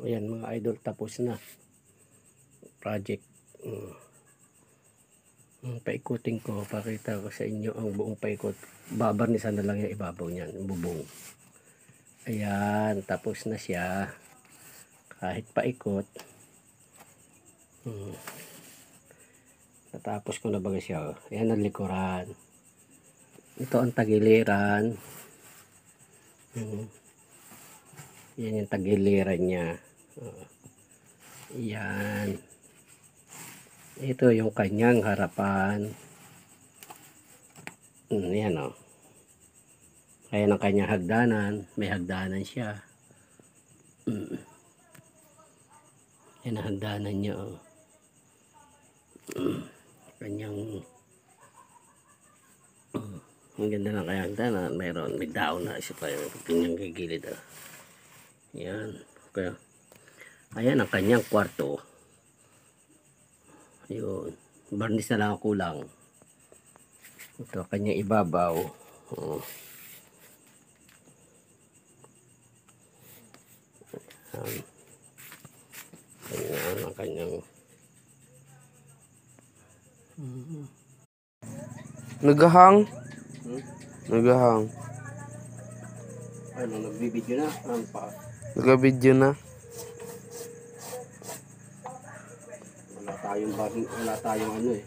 Ayan mga idol, tapos na project. Paikutin ko, pakita ko sa inyo ang buong paikot. Babarnisan na lang yung ibabaw niyan, yung bubong. Ayan, tapos na siya. Kahit paikot. Natapos ko na baga siya. Ayan ang likuran. Ito ang tagiliran. Yan yung tagiliran niya. Yan. Ito yung kanyang harapan. Yan o. Ayan ang kanyang hagdanan. May hagdanan siya. Yan ang hagdanan niya o. Kanyang ang ganda ng kanyang hagdanan. Mayroon, may daon na isa pa yung kanyang gigilid o. Yan. Okay. Ayan ang kanyang kwarto. Ayun. Barnis na lang ang kulang. Ito kanyang ibabaw. Ayan ang kanyang Nagahang? Nagahang. ano, nagbibideo na ang pa. Nagabidyo na. Wala tayong ano eh.